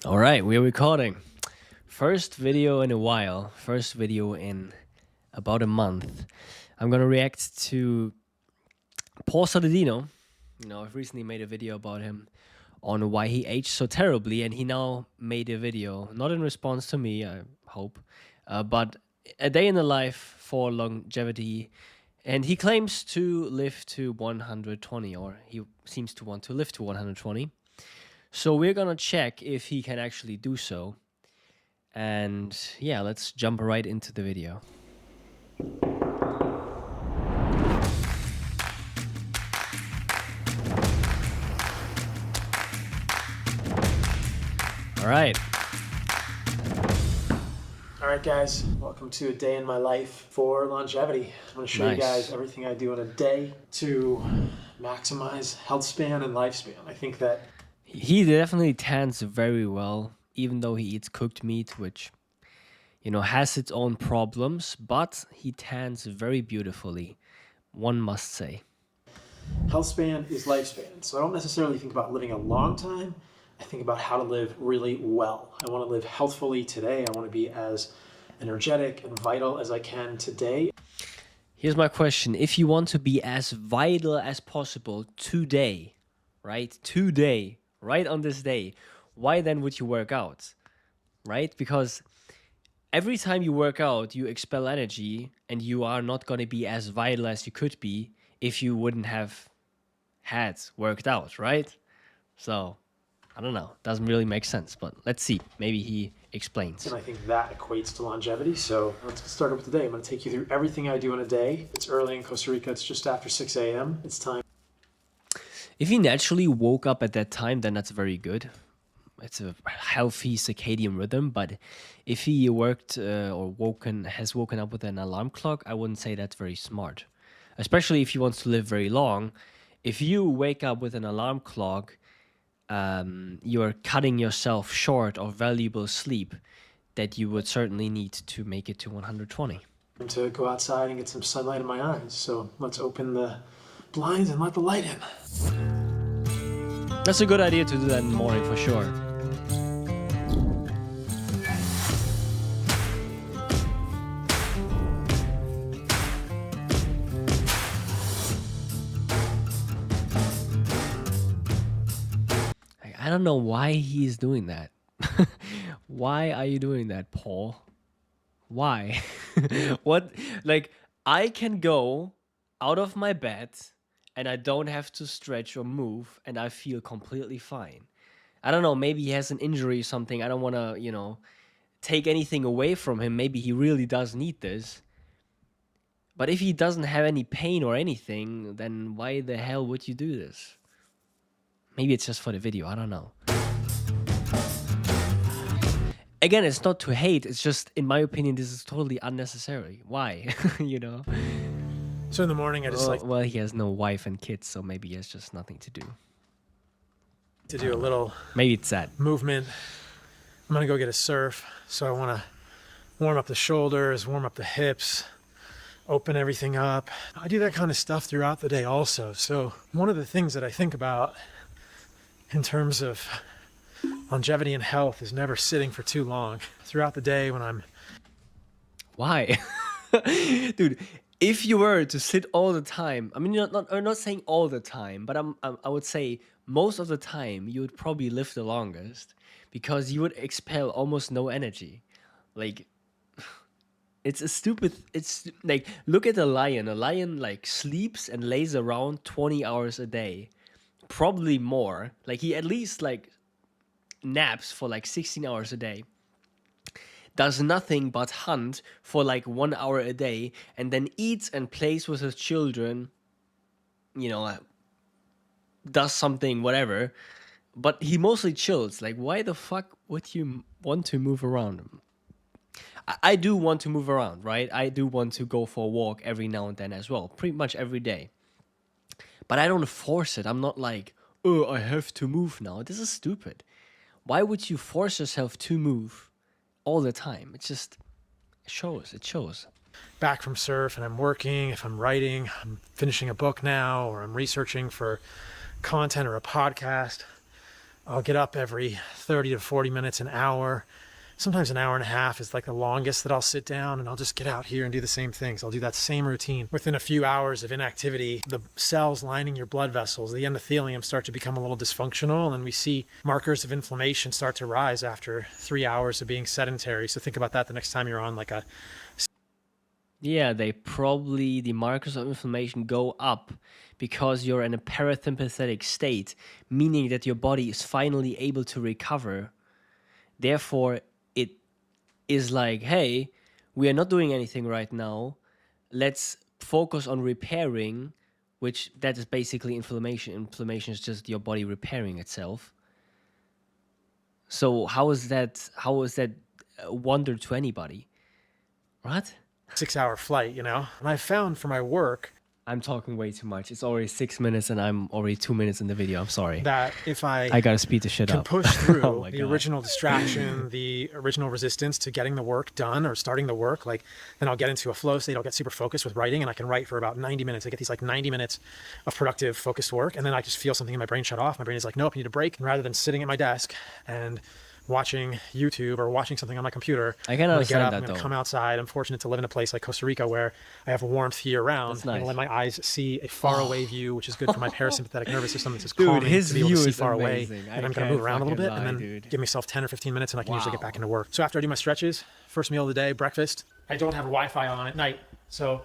All right, we're recording. First video in a while. First video in about a month. I'm gonna react to Paul Saladino. I've recently made a video about him on why he aged so terribly, and he now made a video, not in response to me, I hope, but a day in the life for longevity. And he claims to live to 120, or he seems to want to live to 120. So we're gonna check if he can actually do so. And yeah, let's jump right into the video. All right. All right, guys, welcome to a day in my life for longevity. I'm going to show you guys everything I do in a day to maximize health span and lifespan. I think that he definitely tans very well, even though he eats cooked meat, which, has its own problems, but he tans very beautifully, one must say. health span is lifespan. So I don't necessarily think about living a long time. I think about how to live really well. I want to live healthfully today. I want to be as energetic and vital as I can today. Here's my question. If you want to be as vital as possible today, right? Today, right on this day, why then would you work out, right? Because every time you work out, you expel energy, and you are not going to be as vital as you could be if you wouldn't have had worked out, right? So, I don't know. Doesn't really make sense, but let's see. Maybe he explains. And I think that equates to longevity. So let's get started with the day. I'm going to take you through everything I do in a day. It's early in Costa Rica. It's just after 6 a.m. It's time. If he naturally woke up at that time, then that's very good. It's a healthy circadian rhythm. But if he worked has woken up with an alarm clock, I wouldn't say that's very smart. Especially if he wants to live very long. If you wake up with an alarm clock, you are cutting yourself short of valuable sleep that you would certainly need to make it to 120. To go outside and get some sunlight in my eyes. So let's open the blinds and let the light in. That's a good idea to do that in the morning for sure. I don't know why he's doing that. Why are you doing that, Paul? Why? What? Like, I can go out of my bed and I don't have to stretch or move and I feel completely fine. I don't know, maybe he has an injury or something. I don't want to, take anything away from him. Maybe he really does need this. But if he doesn't have any pain or anything, then why the hell would you do this? Maybe it's just for the video, I don't know. Again, it's not to hate, it's just, in my opinion, this is totally unnecessary. Why? So in the morning, I just Well, he has no wife and kids, so maybe he has just nothing to do. to do a little Maybe it's that. movement. I'm gonna go get a surf. So I wanna warm up the shoulders, warm up the hips, open everything up. I do that kind of stuff throughout the day also. So one of the things that I think about in terms of longevity and health is never sitting for too long throughout the day when I'm... Why? Dude, if you were to sit all the time, I mean, I'm not saying all the time, but I would say most of the time you would probably live the longest because you would expel almost no energy. Like, it's like, look at a lion. A lion, like, sleeps and lays around 20 hours a day. Probably more. Like, he at least, like, naps for, like, 16 hours a day. Does nothing but hunt for, like, 1 hour a day. And then eats and plays with his children. Does something, whatever. But he mostly chills. Like, why the fuck would you want to move around? I do want to move around, right? I do want to go for a walk every now and then as well. Pretty much every day. But I don't force it. I'm not like, oh, I have to move now. This is stupid. Why would you force yourself to move all the time? It shows. back from surf and I'm working, if I'm writing, I'm finishing a book now, or I'm researching for content or a podcast, I'll get up every 30 to 40 minutes, an hour. Sometimes an hour and a half is like the longest that I'll sit down, and I'll just get out here and do the same things. I'll do that same routine. Within a few hours of inactivity, the cells lining your blood vessels, the endothelium, start to become a little dysfunctional, and we see markers of inflammation start to rise after 3 hours of being sedentary. So think about that the next time you're on like a... Yeah, the markers of inflammation go up because you're in a parasympathetic state, meaning that your body is finally able to recover. Therefore, it is like, hey, we are not doing anything right now. Let's focus on repairing, which that is basically inflammation. Inflammation is just your body repairing itself. So how is that a wonder to anybody? What? 6-hour flight, you know? And I found for my work I'm talking way too much. It's already 6 minutes and I'm already 2 minutes in the video. I'm sorry. that if I gotta speed the shit can up. push through Oh my the God. original distraction, the original resistance to getting the work done or starting the work, like then I'll get into a flow state, I'll get super focused with writing, and I can write for about 90 minutes. I get these like 90 minutes of productive, focused work, and then I just feel something in my brain shut off. My brain is like, nope, I need a break. And rather than sitting at my desk and watching YouTube or watching something on my computer, I can I'm gonna understand get up, that, I'm gonna though. come outside. I'm fortunate to live in a place like Costa Rica where I have warmth year round. That's I'm gonna nice. let my eyes see a faraway view, which is good for my parasympathetic nervous system. It's just Dude, calming his to be able to view see is far away. amazing. And I I'm gonna can't move around a little fucking bit and lie, then dude. give myself 10 or 15 minutes and I can usually get Wow. back into work. So after I do my stretches, first meal of the day, breakfast, I don't have Wi-Fi on at night. So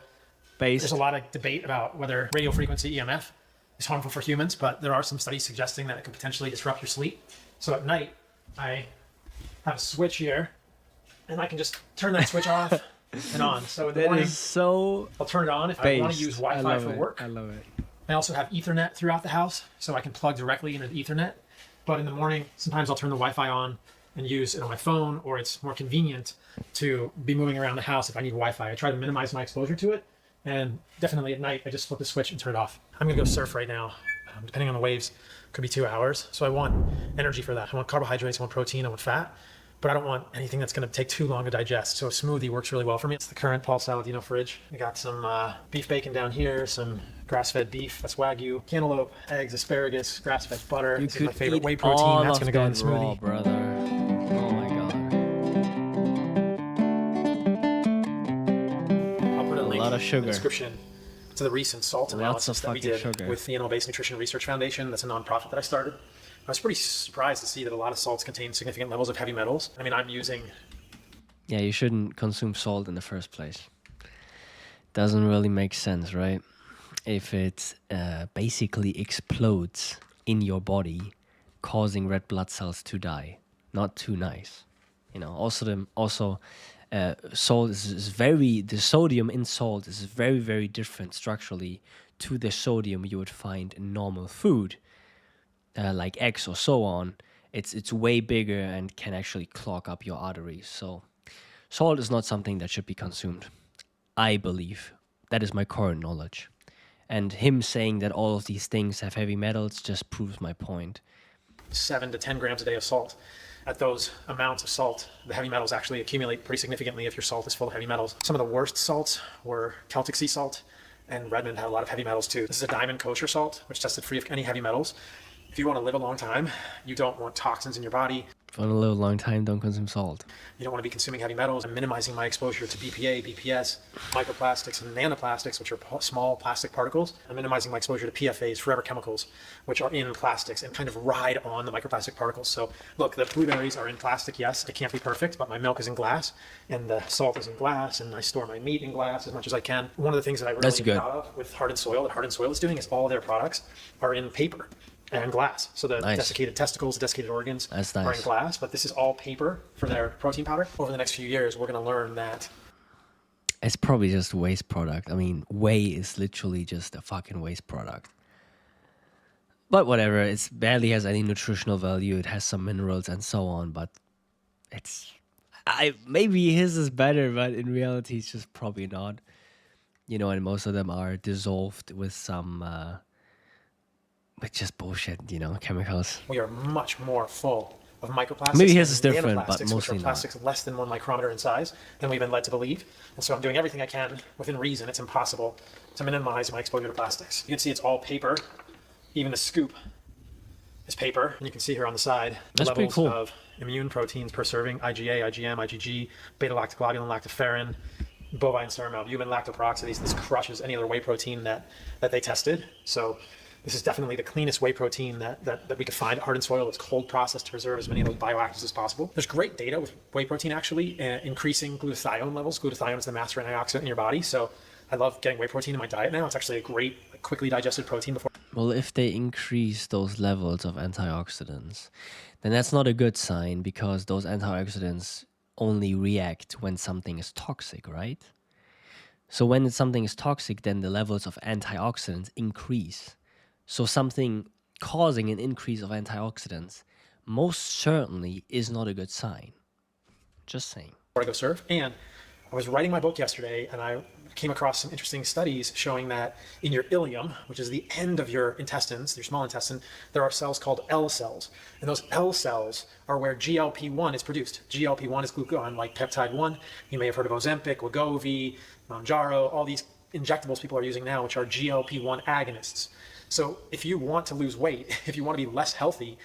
Based. there's a lot of debate about whether radio frequency EMF is harmful for humans, but there are some studies suggesting that it could potentially disrupt your sleep. So at night, I have a switch here, and I can just turn that switch off and on. So in the That morning, is so I'll turn it on if I want to based. use I Wi-Fi love for it. work. I love it. I also have Ethernet throughout the house, so I can plug directly into the Ethernet. But in the morning, sometimes I'll turn the Wi-Fi on and use it on my phone, or it's more convenient to be moving around the house if I need Wi-Fi. I try to minimize my exposure to it, and definitely at night, I just flip the switch and turn it off. I'm gonna go surf right now. Depending on the waves, could be 2 hours. So I want energy for that. I want carbohydrates, I want protein, I want fat, but I don't want anything that's gonna take too long to digest. So a smoothie works really well for me. It's the current Paul Saladino fridge. I got some beef bacon down here, some grass-fed beef, that's Wagyu, cantaloupe, eggs, asparagus, grass-fed butter. This is my favorite whey protein. That's gonna go in the raw, smoothie. brother. Oh my God. I'll put a link lot of in sugar. the description to the recent salt Lots of analysis that we fucking did sugar. with the Animal-Based Nutrition Research Foundation. That's a nonprofit that I started. I was pretty surprised to see that a lot of salts contain significant levels of heavy metals. I mean, I'm using... Yeah, you shouldn't consume salt in the first place. Doesn't really make sense, right? If it basically explodes in your body, causing red blood cells to die. Not too nice. You know, salt is very, the sodium in salt is very, very different structurally to the sodium you would find in normal food, like eggs or so on. It's way bigger and can actually clog up your arteries. So salt is not something that should be consumed, I believe. That is my current knowledge. And him saying that all of these things have heavy metals just proves my point. 7 to 10 grams a day of salt. At those amounts of salt, the heavy metals actually accumulate pretty significantly if your salt is full of heavy metals. Some of the worst salts were Celtic sea salt, and Redmond had a lot of heavy metals too. This is a diamond kosher salt, which tested free of any heavy metals. If you want to live a long time, you don't want toxins in your body. For a little long time, don't consume salt. You don't want to be consuming heavy metals. I'm minimizing my exposure to BPA, BPS, microplastics, and nanoplastics, which are small plastic particles. I'm minimizing my exposure to PFAs, forever chemicals, which are in plastics and kind of ride on the microplastic particles. So look, the blueberries are in plastic, yes. It can't be perfect, but my milk is in glass, and the salt is in glass, and I store my meat in glass as much as I can. One of the things that I really That's am good. proud of with Heart and Soil, that Heart and Soil is doing, is all their products are in paper and glass. So the Nice. desiccated testicles, the desiccated organs That's are in nice. glass, but this is all paper for their protein powder. Over the next few years, we're going to learn that It's probably just a waste product. I mean, whey is literally just a fucking waste product. But whatever, it barely has any nutritional value. It has some minerals and so on, but maybe his is better, but in reality, it's just probably not. You know, and most of them are dissolved with some, with just bullshit, you know, chemicals. we are much more full of microplastics. Maybe his is and different, but nanoplastics, which mostly are not. plastics less than 1 micrometer in size than we've been led to believe. And so I'm doing everything I can within reason. It's impossible to minimize my exposure to plastics. You can see it's all paper. Even the scoop this paper, and you can see here on the side the That's pretty levels cool. of immune proteins per serving: IgA, IgM, IgG, beta-lactoglobulin, lactoferrin, bovine serum albumin, lactoperoxidase. This crushes any other whey protein that they tested. So this is definitely the cleanest whey protein that we could find at Heart and Soil. It's cold processed to preserve as many of those bioactives as possible. There's great data with whey protein actually increasing glutathione levels. Glutathione is the master antioxidant in your body. So I love getting whey protein in my diet now. It's actually a great, quickly digested protein before. Well, if they increase those levels of antioxidants, then that's not a good sign because those antioxidants only react when something is toxic, right? So when something is toxic, then the levels of antioxidants increase. So something causing an increase of antioxidants most certainly is not a good sign. Just saying. Before I go surf. And I was writing my book yesterday, and I came across some interesting studies showing that in your ileum, which is the end of your intestines, your small intestine, there are cells called L cells. And those L cells are where GLP-1 is produced. GLP-1 is glucagon, like peptide 1. You may have heard of Ozempic, Wegovy, Mounjaro, all these injectables people are using now, which are GLP-1 agonists. So if you want to lose weight, if you want to be less healthy,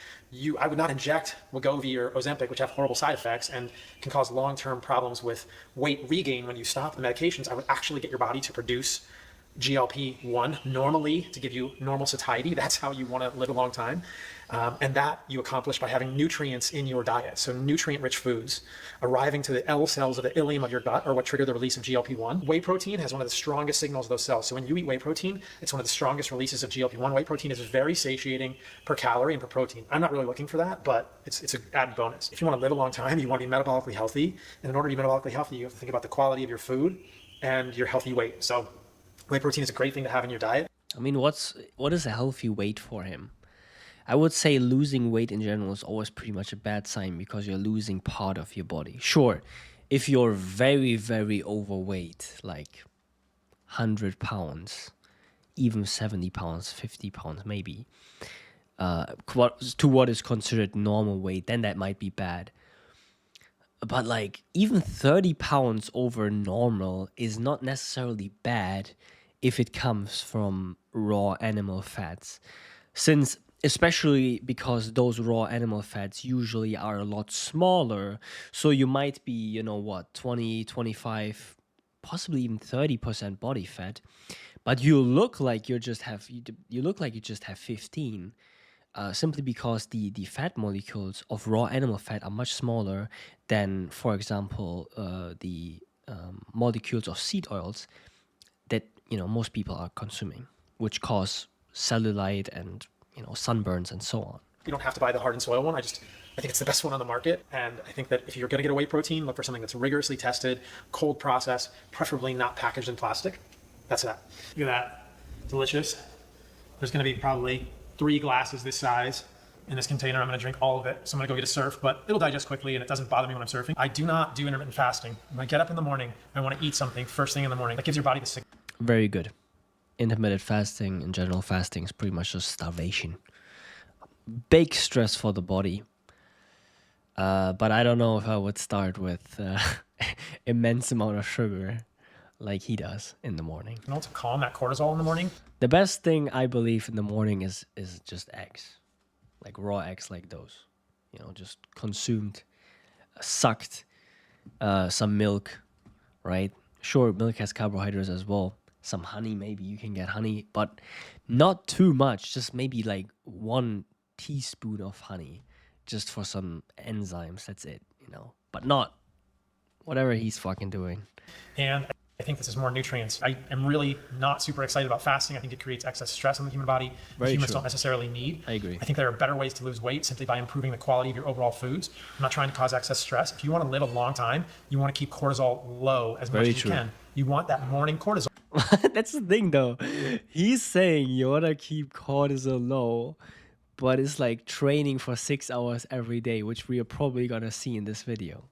I would not inject Wegovy or Ozempic, which have horrible side effects and can cause long-term problems with weight regain when you stop the medications. I would actually get your body to produce GLP-1 normally to give you normal satiety. That's how you want to live a long time. And that you accomplish by having nutrients in your diet. So nutrient-rich foods arriving to the L cells of the ileum of your gut are what trigger the release of GLP-1. Whey protein has one of the strongest signals of those cells. So when you eat whey protein, it's one of the strongest releases of GLP-1. Whey protein is very satiating per calorie and per protein. I'm not really looking for that, but it's an added bonus. If you want to live a long time, you want to be metabolically healthy. And in order to be metabolically healthy, you have to think about the quality of your food and your healthy weight. So whey protein is a great thing to have in your diet. I mean, what is a healthy weight for him? I would say losing weight in general is always pretty much a bad sign because you're losing part of your body. Sure, if you're very, very overweight, like 100 pounds, even 70 pounds, 50 pounds maybe, to what is considered normal weight, then that might be bad. But like even 30 pounds over normal is not necessarily bad if it comes from raw animal fats. Since especially because those raw animal fats usually are a lot smaller. So you might be, 20, 25, possibly even 30% body fat, but you look like you just have 15, simply because the fat molecules of raw animal fat are much smaller than, for example, the molecules of seed oils that, most people are consuming, which cause cellulite and sunburns and so on. You don't have to buy the Heart and Soil one. I think it's the best one on the market. And I think that if you're going to get a whey protein, look for something that's rigorously tested, cold processed, preferably not packaged in plastic. That's that. Look at that. Delicious. There's going to be probably 3 glasses this size in this container. I'm going to drink all of it. So I'm going to go get a surf, but it'll digest quickly and it doesn't bother me when I'm surfing. I do not do intermittent fasting. When I get up in the morning, I want to eat something first thing in the morning. That gives your body the signal. Very good. Intermittent fasting and general fasting is pretty much just starvation. Big stress for the body. But I don't know if I would start with immense amount of sugar like he does in the morning. You know, to calm that cortisol in the morning. The best thing I believe in the morning is just eggs. Like raw eggs like those. Just consumed, sucked, some milk, right? Sure, milk has carbohydrates as well. Some honey, maybe you can get honey, but not too much. Just maybe like 1 teaspoon of honey just for some enzymes. That's it, but not whatever he's fucking doing. And I think this is more nutrients. I am really not super excited about fasting. I think it creates excess stress on the human body that humans don't necessarily need. I agree. I think there are better ways to lose weight simply by improving the quality of your overall foods. I'm not trying to cause excess stress. If you want to live a long time, you want to keep cortisol low as much as you can. You want that morning cortisol. That's the thing though. He's saying you want to keep cortisol low, but it's like training for 6 hours every day, which we are probably going to see in this video.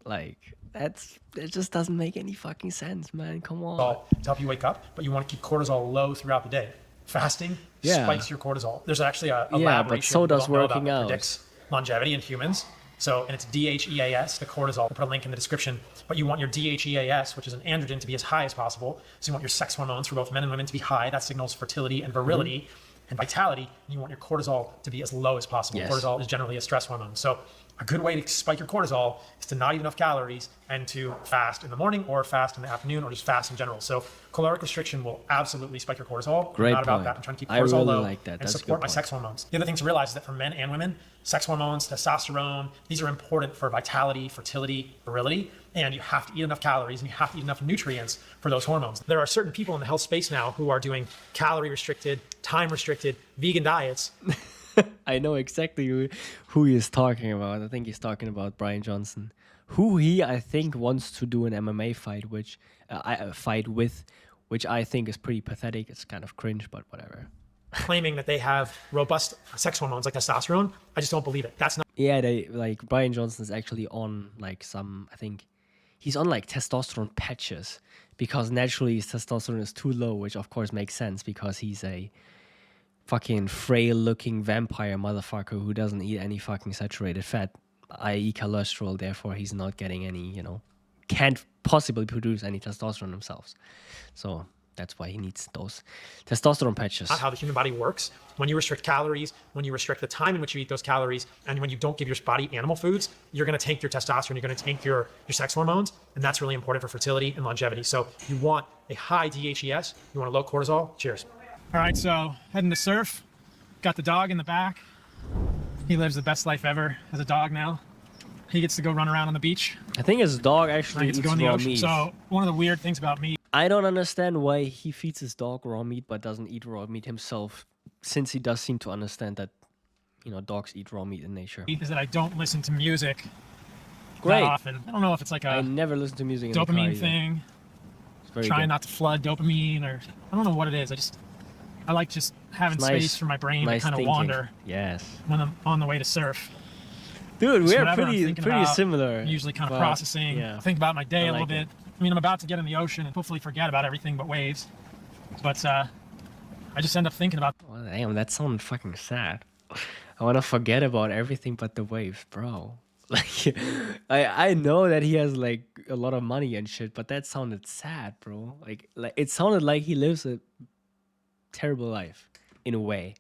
Like, it just doesn't make any fucking sense, man. Come on. To help you wake up, but you want to keep cortisol low throughout the day. Fasting spikes your cortisol. There's actually a lab but ratio so does working that out. predicts longevity in humans. So, and it's DHEAS, the cortisol. I'll put a link in the description. But you want your DHEAS, which is an androgen, to be as high as possible. So you want your sex hormones for both men and women to be high. That signals fertility and virility. and vitality, and you want your cortisol to be as low as possible. Yes. Cortisol is generally a stress hormone. So a good way to spike your cortisol is to not eat enough calories and to fast in the morning or fast in the afternoon or just fast in general. So caloric restriction will absolutely spike your cortisol. Great I'm not about point. that. I'm trying to keep I cortisol really low like that. and That's a support good my point. sex hormones. The other thing to realize is that for men and women, sex hormones, testosterone, these are important for vitality, fertility, virility, and you have to eat enough calories and you have to eat enough nutrients for those hormones. There are certain people in the health space now who are doing calorie restricted, time restricted, vegan diets. I know exactly who he is talking about. I think he's talking about Brian Johnson, who he, I think, wants to do an MMA fight, which which I think is pretty pathetic. It's kind of cringe, but whatever. Claiming that they have robust sex hormones like testosterone. I just don't believe it. That's not Yeah, they like Brian Johnson is actually on like some, I think he's on like testosterone patches because naturally his testosterone is too low, which of course makes sense because he's a fucking frail looking vampire motherfucker who doesn't eat any fucking saturated fat, i.e. cholesterol. Therefore he's not getting any, can't possibly produce any testosterone himself. So that's why he needs those testosterone patches. how the human body works. When you restrict calories, when you restrict the time in which you eat those calories, and when you don't give your body animal foods, you're going to tank your testosterone, you're going to tank your sex hormones, and that's really important for fertility and longevity. So you want a high DHES, you want a low cortisol. Cheers. All right, so heading to surf. Got the dog in the back. He lives the best life ever as a dog now. He gets to go run around on the beach. I think his dog I actually get to eats go in the raw ocean. meat. So one of the weird things about me I don't understand why he feeds his dog raw meat but doesn't eat raw meat himself, since he does seem to understand that, dogs eat raw meat in nature. is that I don't listen to music Great. that often. I don't know if it's like I a never listen to music in the car dopamine either. thing. It's very Trying good. not to flood dopamine, or I don't know what it is. I like just having It's space nice- for my brain nice to kind of thinking. wander Yes. when I'm on the way to surf. Dude, Just we're whatever I'm pretty thinking pretty about, similar. I'm usually kind of but, processing, Yeah. think about my day I a little like bit. I mean, I'm about to get in the ocean and hopefully forget about everything but waves. But I just end up thinking about Well, damn, that sounded fucking sad. I want to forget about everything but the waves, bro. Like, I know that he has like a lot of money and shit, but that sounded sad, bro. Like it sounded like he lives a terrible life in a way.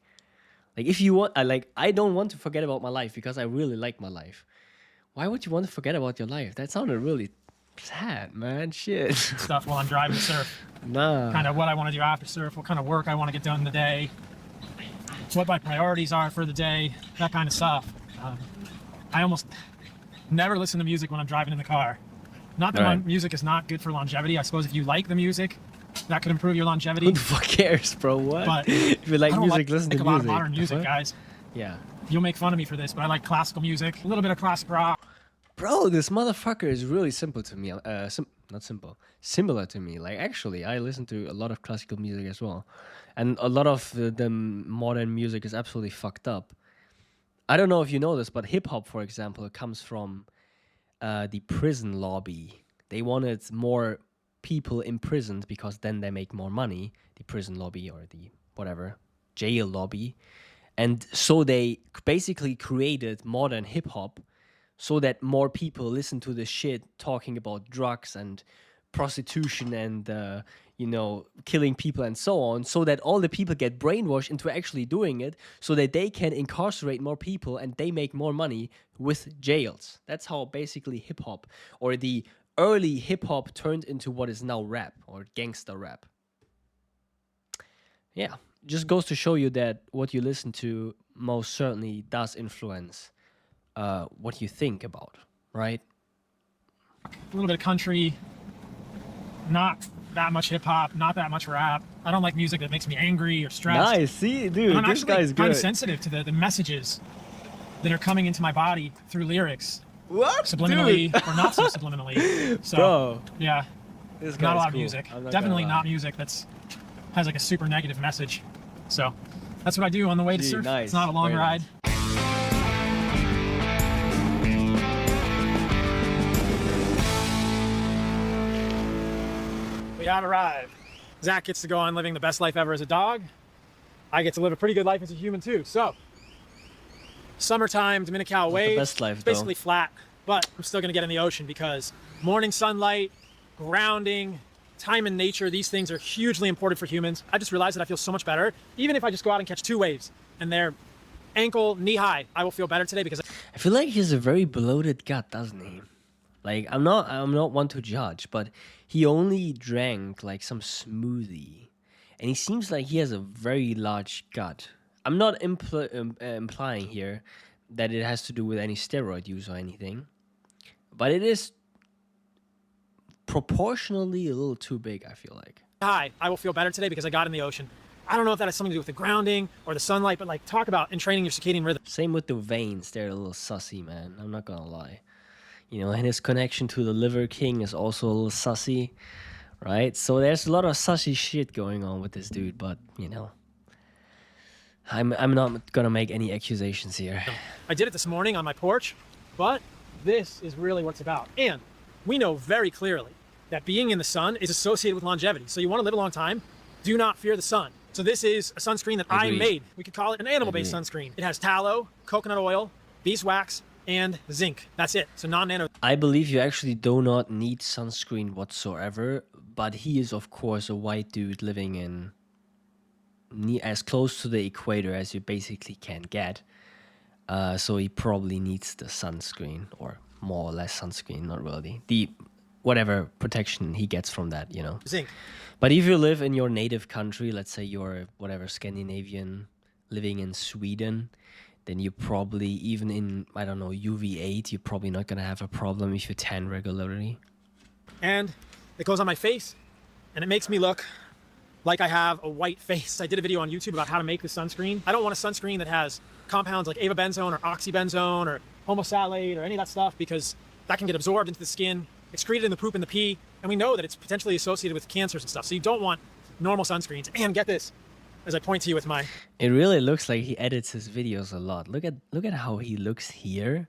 Like if you want, I don't want to forget about my life because I really like my life. Why would you want to forget about your life? That sounded really sad, man. Shit. stuff while I'm driving to surf. Nah. Kind of what I want to do after surf, what kind of work I want to get done in the day, what my priorities are for the day, that kind of stuff. I almost never listen to music when I'm driving in the car. Not that Right. music is not good for longevity. I suppose if you like the music, that could improve your longevity. Who the fuck cares, bro? What? But if you like I don't music, listen like to a lot music. of modern The music, fuck? guys. Yeah. You'll make fun of me for this, but I like classical music, a little bit of classic rock. Bro, this motherfucker is really simple to me. Not simple, similar to me. Like, actually, I listen to a lot of classical music as well. And a lot of the modern music is absolutely fucked up. I don't know if you know this, but hip hop, for example, comes from the prison lobby. They wanted more people imprisoned because then they make more money. The prison lobby or the whatever, jail lobby. And so they basically created modern hip hop so that more people listen to the shit talking about drugs and prostitution and, killing people and so on, so that all the people get brainwashed into actually doing it so that they can incarcerate more people and they make more money with jails. That's how basically hip hop or the early hip hop turned into what is now rap or gangster rap. Yeah, just goes to show you that what you listen to most certainly does influence what you think about, right? A little bit of country, not that much hip hop, not that much rap. I don't like music that makes me angry or stressed. Nice, see, dude, I'm this actually guy's kind good. of sensitive to the messages that are coming into my body through lyrics, What? subliminally Dude. or not so subliminally. So, Bro, yeah, this not a guy's lot of cool. music. I'm not Definitely gonna not lie. music has like a super negative message. So that's what I do on the way to Gee, surf. nice. It's not a long Very ride. nice. We have arrived. Zach gets to go on living the best life ever as a dog. I get to live a pretty good life as a human too. So, summertime, Dominical the waves. best life, It's though. basically flat, but I'm still gonna get in the ocean because morning sunlight, grounding, time and nature, these things are hugely important for humans. I just realized that I feel so much better. Even if I just go out and catch 2 waves and they're ankle, knee high, I will feel better today because I feel like he has a very bloated gut, doesn't he? Like I'm not one to judge, but he only drank like some smoothie, and he seems like he has a very large gut. I'm not implying here that it has to do with any steroid use or anything, but it is proportionally a little too big, I feel like. high, I will feel better today because I got in the ocean. I don't know if that has something to do with the grounding or the sunlight, but like talk about entraining your circadian rhythm. Same with the veins, they're a little sussy, man. I'm not gonna lie. You know, and his connection to the Liver King is also a little sussy, right? So there's a lot of sussy shit going on with this dude, but you know, I'm not gonna make any accusations here. I did it this morning on my porch, but this is really what it's about. And we know very clearly that being in the sun is associated with longevity. So you want to live a long time, do not fear the sun. So this is a sunscreen that I made. We could call it an animal-based sunscreen. It has tallow, coconut oil, beeswax, and zinc. That's it. So non-nano. I believe you actually do not need sunscreen whatsoever, but he is of course a white dude living in as close to the equator as you basically can get. So he probably needs the sunscreen, or more or less sunscreen, not really. The whatever protection he gets from that, you know. Zinc. But if you live in your native country, let's say you're whatever Scandinavian living in Sweden, then you probably, even in, I don't know, UV8, you're probably not going to have a problem if you tan regularly. And it goes on my face, and it makes me look like I have a white face. I did a video on YouTube about how to make the sunscreen. I don't want a sunscreen that has compounds like avobenzone or oxybenzone or homosalate or any of that stuff, because that can get absorbed into the skin, excreted in the poop and the pee, and we know that it's potentially associated with cancers and stuff. So you don't want normal sunscreens. And get this, as I point to you with my... It really looks like he edits his videos a lot. Look at how he looks here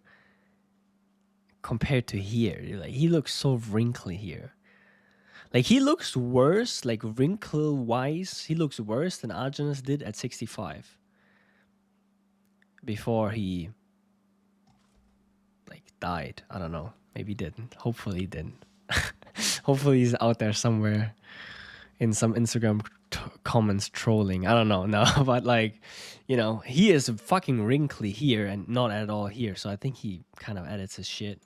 compared to here. Like, he looks so wrinkly here. Like, he looks worse, like wrinkle-wise, he looks worse than Arjunus did at 65. Before he, like, died. I don't know. Maybe he didn't. Hopefully he didn't. Hopefully he's out there somewhere in some Instagram comments trolling. I don't know. No, but like, you know, he is fucking wrinkly here and not at all here. So I think he kind of edits his shit.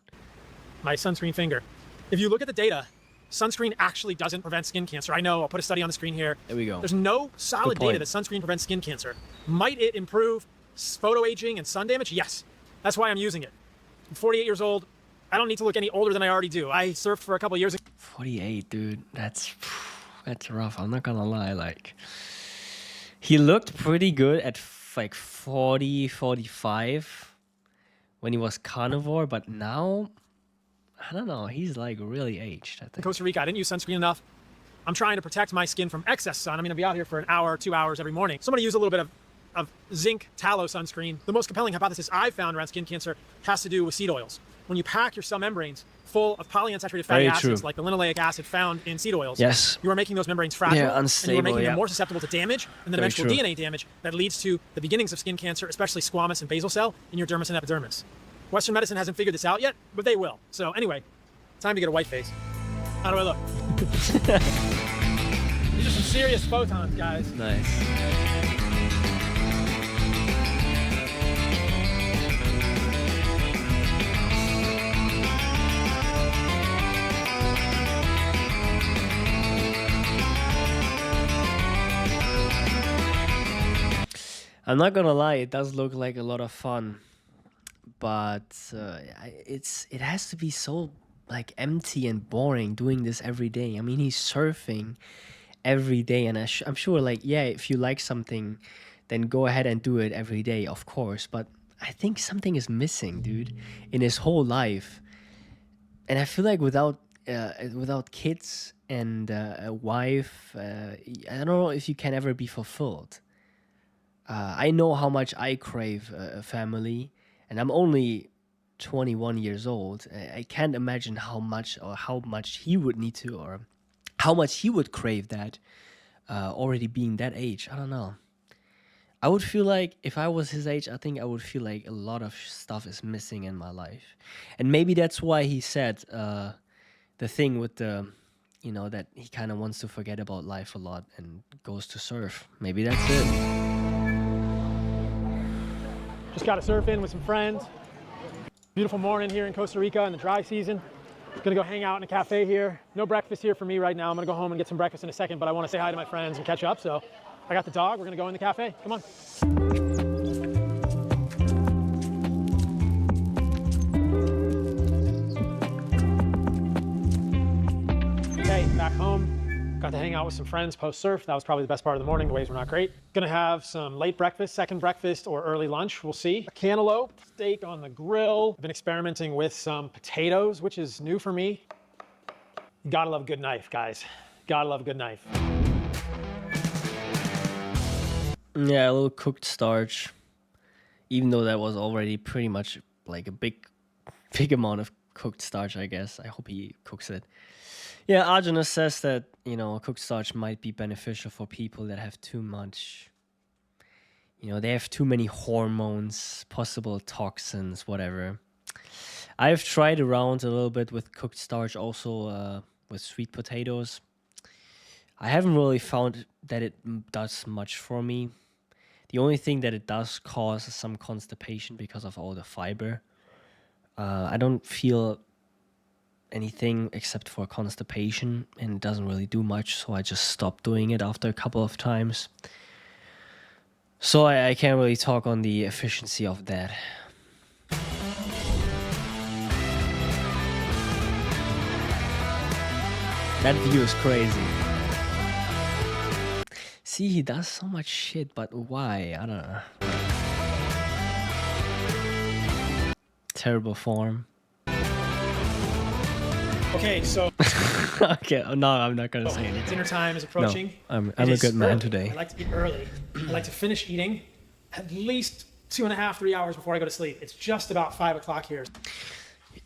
My sunscreen finger. If you look at the data, sunscreen actually doesn't prevent skin cancer. I know, I'll put a study on the screen here. There we go. There's no solid data that sunscreen prevents skin cancer. Might it improve photo aging and sun damage? Yes. That's why I'm using it. I'm 48 years old. I don't need to look any older than I already do. I surfed for a couple of years ago. 48, dude. That's rough. I'm not gonna lie. Like, he looked pretty good at like 40, 45 when he was carnivore, but now, I don't know. He's like really aged, I think. In Costa Rica, I didn't use sunscreen enough. I'm trying to protect my skin from excess sun. I'm gonna be out here for an hour, 2 hours every morning. So I'm gonna use a little bit of zinc tallow sunscreen. The most compelling hypothesis I've found around skin cancer has to do with seed oils. When you pack your cell membranes full of polyunsaturated fatty acids, like the linoleic acid found in seed oils, you are making those membranes fragile, unstable, and you are making them more susceptible to damage, and then eventual DNA damage that leads to the beginnings of skin cancer, especially squamous and basal cell in your dermis and epidermis. Western medicine hasn't figured this out yet, but they will. So anyway, time to get a white face. How do I look? These are some serious photons, guys. Nice. I'm not gonna lie, it does look like a lot of fun, but it has to be so like empty and boring doing this every day. I mean, he's surfing every day, and I'm sure, like, yeah, if you like something, then go ahead and do it every day, of course. But I think something is missing, dude, in his whole life, and I feel like without kids and a wife, I don't know if you can ever be fulfilled. I know how much I crave a family, and I'm only 21 years old. I can't imagine how much he would need to, or how much he would crave that, already being that age. I don't know. I would feel like if I was his age, I think I would feel like a lot of stuff is missing in my life. And maybe that's why he said the thing with the, you know, that he kind of wants to forget about life a lot and goes to surf. Maybe that's it. Just got to surf in with some friends. Beautiful morning here in Costa Rica in the dry season. Gonna go hang out in a cafe here. No breakfast here for me right now. I'm gonna go home and get some breakfast in a second, but I want to say hi to my friends and catch up. So I got the dog. We're gonna go in the cafe. Come on. Okay, back home. Got to hang out with some friends post-surf. That was probably the best part of the morning. The waves were not great. Gonna have some late breakfast, second breakfast, or early lunch. We'll see. A cantaloupe steak on the grill. I've been experimenting with some potatoes, which is new for me. Gotta love a good knife, guys. Gotta love a good knife. Yeah, a little cooked starch. Even though that was already pretty much like a big amount of cooked starch, I guess. I hope he cooks it. Yeah, Arjuna says that, you know, cooked starch might be beneficial for people that have too much, you know, they have too many hormones, possible toxins, whatever. I've tried around a little bit with cooked starch, also with sweet potatoes. I haven't really found that it does much for me. The only thing that it does cause is some constipation because of all the fiber. I don't feel anything except for constipation, and it doesn't really do much, so I just stopped doing it after a couple of times. So I can't really talk on the efficiency of that. That view is crazy. See, he does so much shit, but why? I don't know. Terrible form. Okay, so Okay, no, I'm not gonna say anything. dinner time is approaching. No, I'm a good man today. I like to eat early. I like to finish eating at least 2.5, 3 hours before I go to sleep. It's just about 5 o'clock here.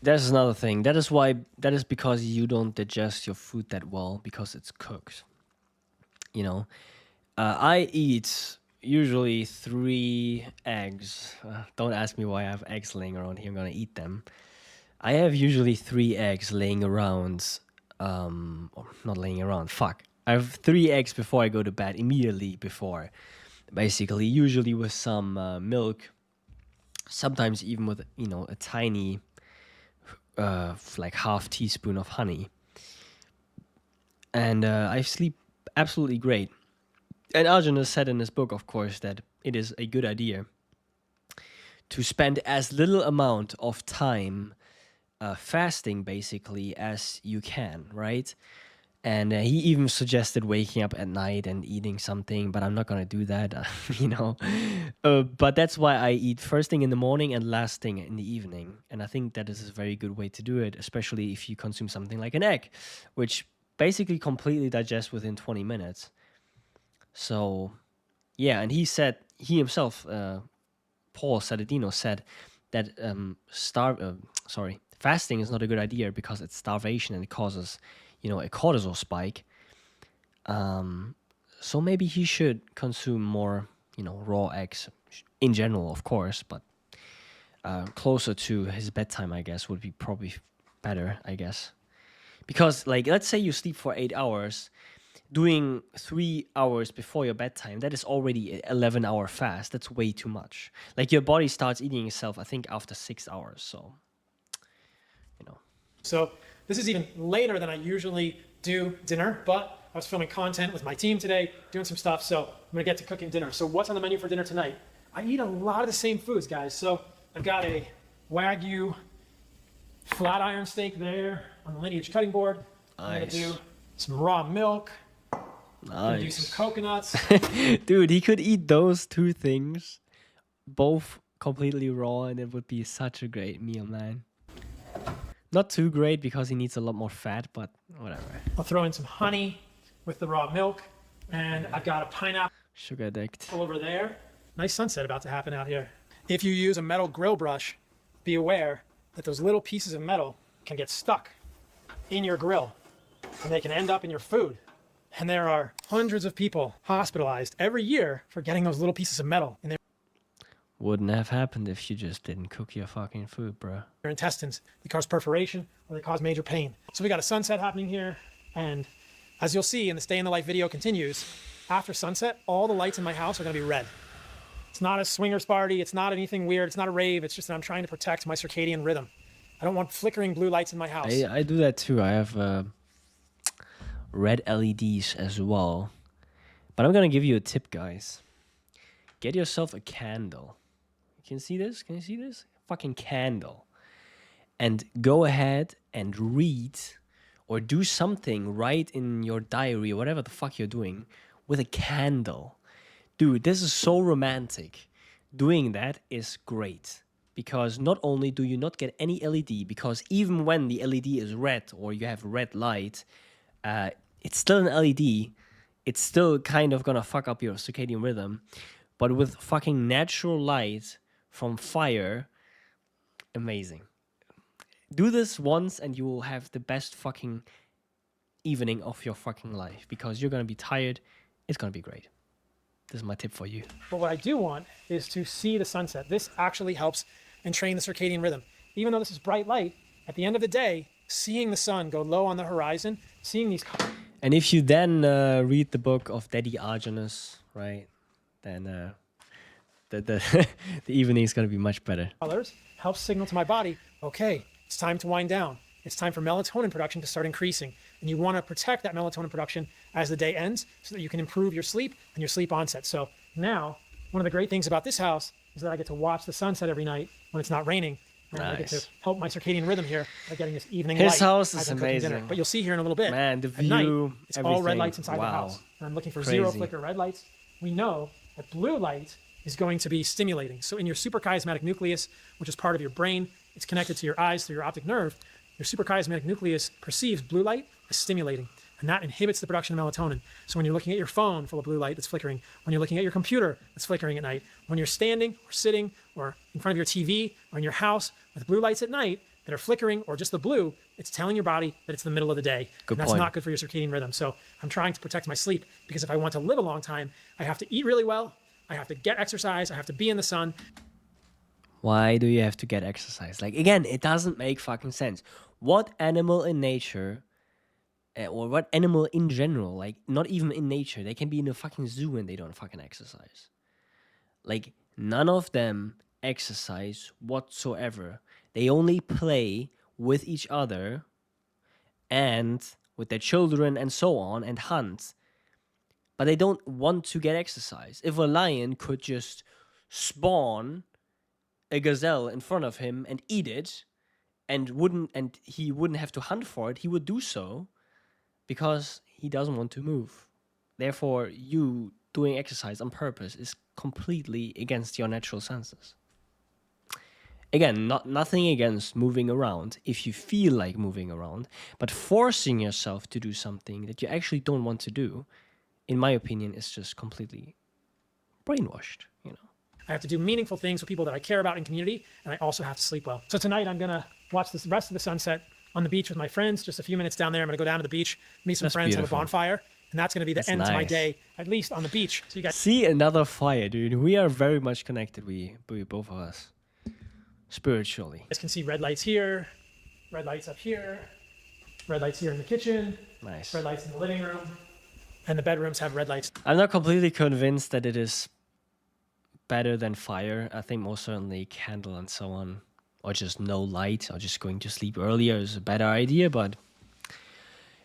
That's another thing. That is because you don't digest your food that well because it's cooked. You know, I eat usually 3 eggs. Don't ask me why I have eggs laying around here. I'm gonna eat them. I have usually 3 eggs laying around. Or not laying around. Fuck. I have 3 eggs before I go to bed. Immediately before, basically, usually with some milk. Sometimes even with, you know, a tiny, like half teaspoon of honey. And I sleep absolutely great. And Arjuna said in his book, of course, that it is a good idea to spend as little amount of time fasting, basically, as you can, right? And he even suggested waking up at night and eating something, but I'm not going to do that, you know. But that's why I eat first thing in the morning and last thing in the evening. And I think that is a very good way to do it, especially if you consume something like an egg, which basically completely digests within 20 minutes. So, yeah, and he himself, Paul Saladino, said that fasting is not a good idea because it's starvation and it causes, you know, a cortisol spike. So maybe he should consume more, you know, raw eggs in general, of course, but closer to his bedtime, I guess, would be probably better, I guess. Because, like, let's say you sleep for 8 hours, doing 3 hours before your bedtime, that is already an 11-hour fast. That's way too much. Like, your body starts eating itself, I think, after 6 hours, so, you know. So this is even later than I usually do dinner, but I was filming content with my team today, doing some stuff, so I'm gonna get to cooking dinner. So what's on the menu for dinner tonight? I eat a lot of the same foods, guys. So I've got a Wagyu flat iron steak there on the Lineage cutting board. I'm gonna do some raw milk. Nice. Do some coconuts. Dude, he could eat those 2 things, both completely raw, and it would be such a great meal, man. Not too great because he needs a lot more fat, but whatever. I'll throw in some honey with the raw milk, and I've got a pineapple Sugar addict. over there. Nice sunset about to happen out here. If you use a metal grill brush, be aware that those little pieces of metal can get stuck in your grill, and they can end up in your food. And there are hundreds of people hospitalized every year for getting those little pieces of metal in Wouldn't have happened if you just didn't cook your fucking food, bro. their intestines. They cause perforation or they cause major pain. So we got a sunset happening here. And as you'll see, and this day in the life video continues, after sunset, all the lights in my house are gonna be red. It's not a swingers party, it's not anything weird, it's not a rave, it's just that I'm trying to protect my circadian rhythm. I don't want flickering blue lights in my house. I do that too. I have red LEDs as well. But I'm gonna give you a tip, guys. Get yourself a candle. You can see this? Can you see this? Fucking candle. And go ahead and read or do something, write in your diary or whatever the fuck you're doing with a candle. Dude, this is so romantic. Doing that is great. Because not only do you not get any LED, because even when the LED is red or you have red light, it's still an LED. It's still kind of gonna fuck up your circadian rhythm. But with fucking natural light from fire, amazing. Do this once and you will have the best fucking evening of your fucking life. Because you're gonna be tired. It's gonna be great. This is my tip for you. But what I do want is to see the sunset. This actually helps and train the circadian rhythm. Even though this is bright light, at the end of the day, seeing the sun go low on the horizon, seeing these... And if you then read the book of Daddy Arjunus, right, then the evening is going to be much better. Colors helps signal to my body, okay, it's time to wind down. It's time for melatonin production to start increasing. And you want to protect that melatonin production as the day ends so that you can improve your sleep and your sleep onset. So now, one of the great things about this house is that I get to watch the sunset every night when it's not raining. And I get to help my circadian rhythm here by getting this evening light. His house is as I'm cooking dinner. amazing. But you'll see here in a little bit. Man, the at night, view, it's all red everything. lights inside the Wow. house. And I'm looking for Crazy. 0 flicker red lights. We know that blue light is going to be stimulating. So in your suprachiasmatic nucleus, which is part of your brain, it's connected to your eyes through your optic nerve. Your suprachiasmatic nucleus perceives blue light as stimulating, and that inhibits the production of melatonin. So when you're looking at your phone full of blue light that's flickering, when you're looking at your computer that's flickering at night, when you're standing or sitting or in front of your TV or in your house with blue lights at night that are flickering or just the blue, it's telling your body that it's the middle of the day. Good and that's point. not good for your circadian rhythm. So I'm trying to protect my sleep because if I want to live a long time, I have to eat really well, I have to get exercise, I have to be in the sun. Why do you have to get exercise? Like, again, it doesn't make fucking sense. What animal in nature, or what animal in general, like, not even in nature, they can be in a fucking zoo and they don't fucking exercise. Like, none of them exercise whatsoever. They only play with each other and with their children and so on and hunt. But they don't want to get exercise. If a lion could just spawn a gazelle in front of him and eat it, and he wouldn't have to hunt for it, he would do so because he doesn't want to move. Therefore, you doing exercise on purpose is completely against your natural senses. Again, nothing against moving around if you feel like moving around, but forcing yourself to do something that you actually don't want to do, in my opinion, is just completely brainwashed, you know. I have to do meaningful things with people that I care about in community, and I also have to sleep well. So tonight I'm gonna watch the rest of the sunset on the beach with my friends, just a few minutes down there. I'm gonna go down to the beach, meet some That's friends, beautiful. have a bonfire, and that's gonna be the end to my nice. day, at least on the beach. So you guys See another fire, dude. We are very much connected, we both of us, spiritually. can see red lights here, red lights up here, red lights here in the kitchen, Nice. red lights in the living room, and the bedrooms have red lights. I'm not completely convinced that it is better than fire. I think most certainly candle and so on, or just no light, or just going to sleep earlier is a better idea, but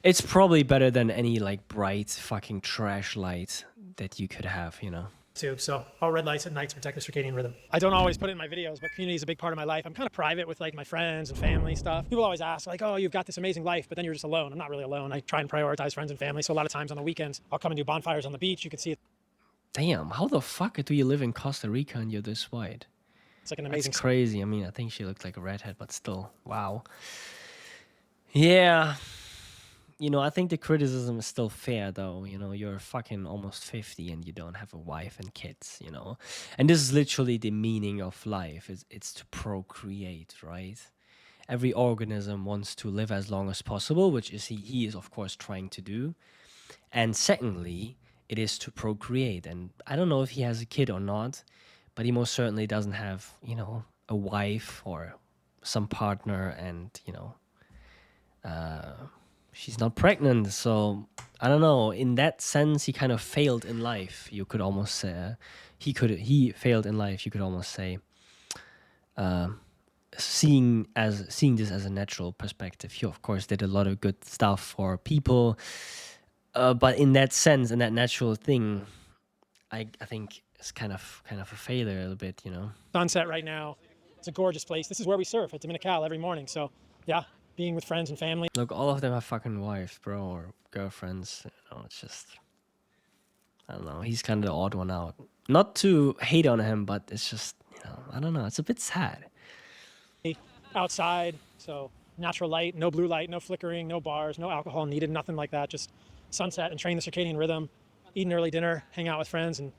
it's probably better than any like bright fucking trash light that you could have, you know. Too. So all red lights at night to protect the circadian rhythm. I don't always put it in my videos, but community is a big part of my life. I'm kind of private with like my friends and family stuff. People always ask like, oh, you've got this amazing life, but then you're just alone. I'm not really alone. I try and prioritize friends and family. So a lot of times on the weekends, I'll come and do bonfires on the beach. You can see it. Damn, how the fuck do you live in Costa Rica and you're this white? It's like an amazing That's crazy. I mean, I think she looked like a redhead, but still, wow. Yeah. You know, I think the criticism is still fair, though. You know, you're fucking almost 50 and you don't have a wife and kids, you know. And this is literally the meaning of life. It's to procreate, right? Every organism wants to live as long as possible, which is he is, of course, trying to do. And secondly, it is to procreate. And I don't know if he has a kid or not, but he most certainly doesn't have, you know, a wife or some partner and, you know, she's not pregnant. So I don't know. In that sense, he kind of failed in life. You could almost say he failed in life. You could almost say, seeing this as a natural perspective. He of course did a lot of good stuff for people, but in that sense, in that natural thing, I think it's kind of a failure a little bit, you know. Sunset right now. It's a gorgeous place. This is where we surf at Dominical every morning. So yeah, being with friends and family. Look, all of them have fucking wives, bro, or girlfriends. You know, it's just, I don't know. He's kind of the odd one out. Not to hate on him, but it's just, you know, I don't know. It's a bit sad. Outside, so natural light, no blue light, no flickering, no bars, no alcohol needed, nothing like that. Just sunset and train the circadian rhythm, eat an early dinner, hang out with friends, and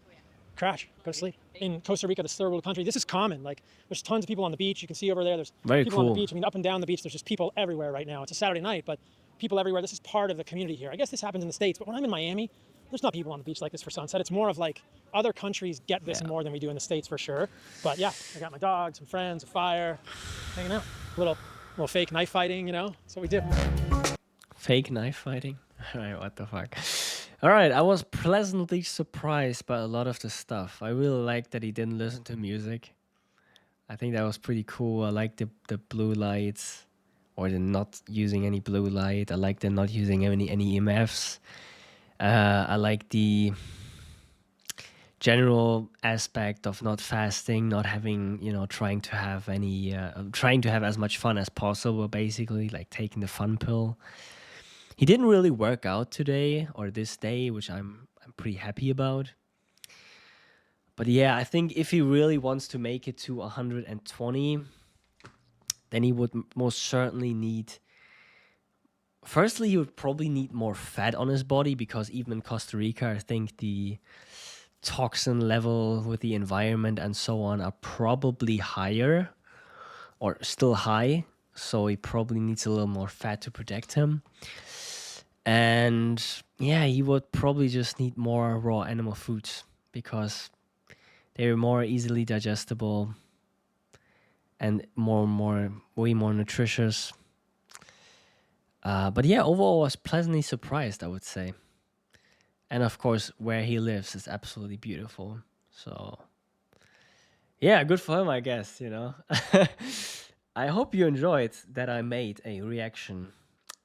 crash, go to sleep. In Costa Rica, this third world country, this is common. Like, there's tons of people on the beach. You can see over there, there's Very people on cool. the beach. I mean, up and down the beach, there's just people everywhere right now. It's a Saturday night, but people everywhere. This is part of the community here. I guess this happens in the States, but when I'm in Miami, there's not people on the beach like this for sunset. It's more of like other countries get this more than we do in the States for sure. But yeah, I got my dog, some friends, a fire, hanging out. Little fake knife fighting, you know? That's what we do. Fake knife fighting? Alright, what the fuck? Alright, I was pleasantly surprised by a lot of the stuff. I really liked that he didn't listen to music. I think that was pretty cool. I like the blue lights, or the not using any blue light. I like the not using any EMFs. I like the general aspect of not fasting, not having, you know, trying to have as much fun as possible, basically, like taking the fun pill. He didn't really work out today or this day, which I'm pretty happy about. But yeah, I think if he really wants to make it to 120, then he would most certainly need, firstly, he would probably need more fat on his body, because even in Costa Rica, I think the toxin level with the environment and so on are probably higher, or still high. So he probably needs a little more fat to protect him. And yeah, he would probably just need more raw animal foods, because they're more easily digestible and way more nutritious. But yeah, overall I was pleasantly surprised, I would say. And of course, where he lives is absolutely beautiful. So yeah, good for him, I guess, you know. I hope you enjoyed that I made a reaction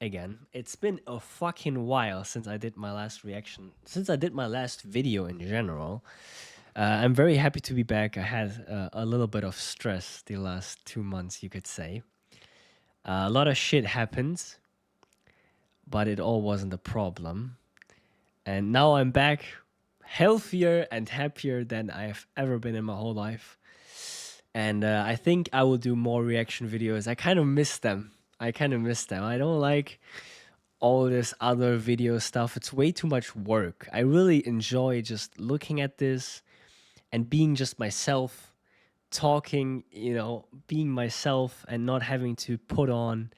again. It's been a fucking while since I did my last reaction, since I did my last video in general. I'm very happy to be back. I had a little bit of stress the last 2 months, you could say. A lot of shit happened, but it all wasn't a problem. And now I'm back, healthier and happier than I've ever been in my whole life. And I think I will do more reaction videos. I kind of miss them. I don't like all this other video stuff. It's way too much work. I really enjoy just looking at this and being just myself, talking, you know, being myself and not having to put on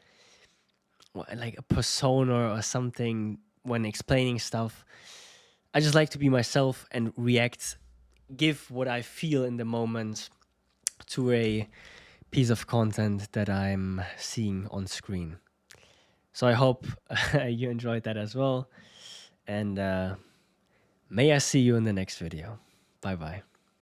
like a persona or something when explaining stuff. I just like to be myself and react, give what I feel in the moment to a piece of content that I'm seeing on screen. So I hope you enjoyed that as well. And may I see you in the next video. Bye bye.